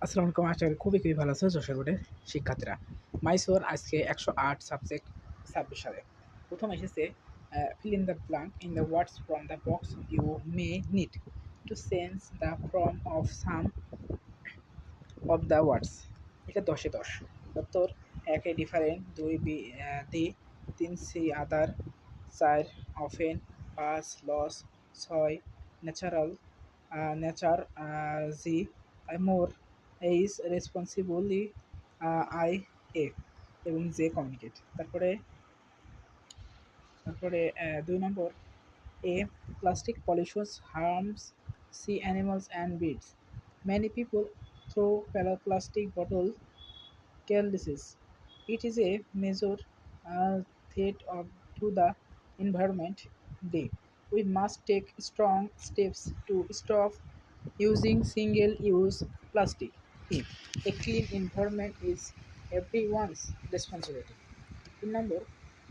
আসসালামু আলাইকুম। আশা করি খুবই ভালো আছে যশোর বোর্ডের শিক্ষার্থীরা। মাইসোর আজকে 108 সাবজেক্ট 26 সালে প্রথম এসেছে fill in the blank in the words from the box you may need to sense the form of some of the words. এটা 10-এ 10। উত্তর 1 ডিফারেন্ট, 2 দি, 3 সি other, 4 often, 5 loss, 6 natural, nature, জি মোর, এইজ responsibly, আই এ এবং জে communicate. তারপরে তারপরে 2 নম্বর এ plastic pollution harms sea animals and birds. Many people throw plastic bottles carelessly. It is a major threat to the environment. Day. We must take strong steps to stop using single-use plastic. If a clean environment is everyone's responsibility. In number,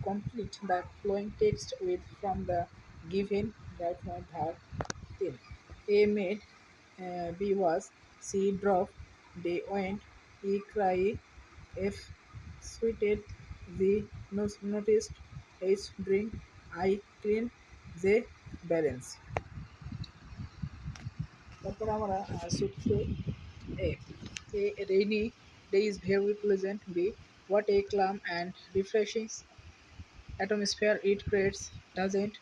complete the following text with from the given document verb 10. A made, B was, C dropped, D went, E cried, F sweated, Z noticed, H drink, I clean, J balance. তারপর আমরা সূত্র A. A rainy day is very pleasant. B. What a calm and refreshing atmosphere it creates. Doesn't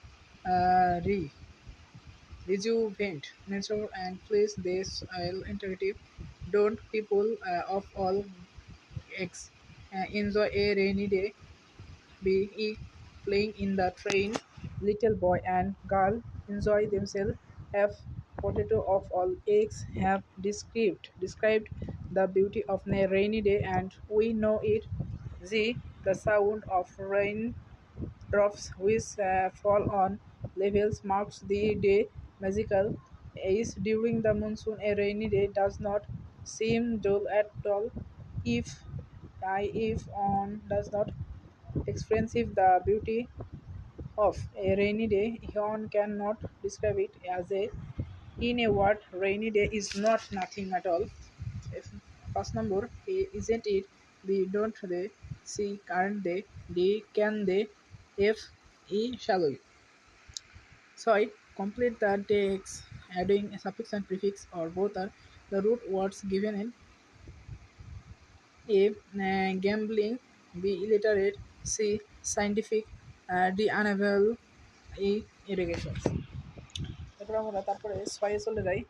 rejuvenate nature and place this interactive. Don't people of all enjoy a rainy day? Be playing in the train. Little boy and girl enjoy themselves. Have potato of all eggs have described the beauty of a rainy day and we know it. Z. The sound of rain drops which fall on levels marks the day magical. Is during the monsoon a rainy day does not seem dull at all. If on does not expensive the beauty of a rainy day, one cannot describe it as a in a word. Rainy day is not nothing at all. If first number A, isn't it? B, don't they? C, can't they? D, can they? F, E, shall we? So I complete the text adding a suffix and prefix or both are the root words given in A. Gambling, B. Illiterate, C. Scientific, D. Unable, E. Irrigation. তারপরে ছয়ে চলে যাই।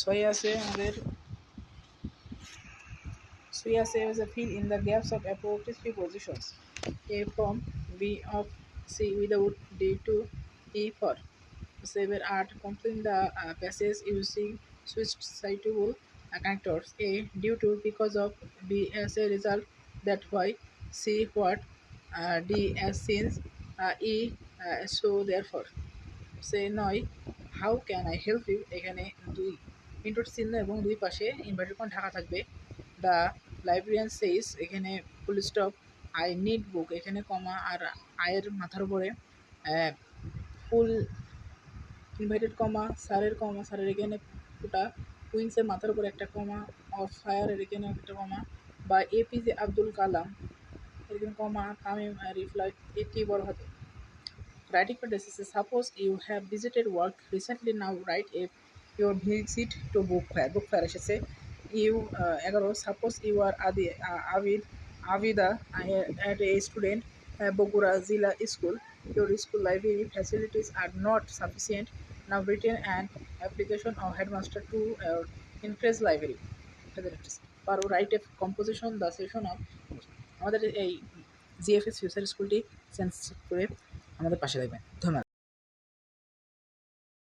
ছয়ে আছে আমাদের fill in the gaps of appropriate prepositions. A from, B of, C without, D to, E for. 7 art completing the passage using switched citable connectors. A due to, because of, B as a result, that why, C what, D as since, E so therefore. সে নয় how can I help you, এখানে দুই intro চিহ্ন এবং দুই পাশে inverted comma Dhaka থাকবে। The librarian says, এখানে ফুল স্টপ। আই নিড বুক, এখানে কমা আর আয়ের মাথার উপরে ফুল ইনভার্টেড কমা, স্যারের এখানে ফুটা, উইংসের মাথার উপরে একটা কমা, অফ ফায়ারের এখানে একটা কমা, বা এপিজে আব্দুল কালাম এখানে কমা, তামিম রিপ্লাই এটি বড় হাতে। Writing sentences. Suppose you have visited work recently. Now write if your visit to book fair. Book fair এসেছে। You 11. Suppose you are Avida at a student Bogura Zilla School. Your school library facilities are not sufficient. Now written an application of headmaster to increase library facilities. Or write a composition the session of আমাদের এই GFS future স্কুলটি change করে আমাদের পাশে থাকবেন। ধন্যবাদ।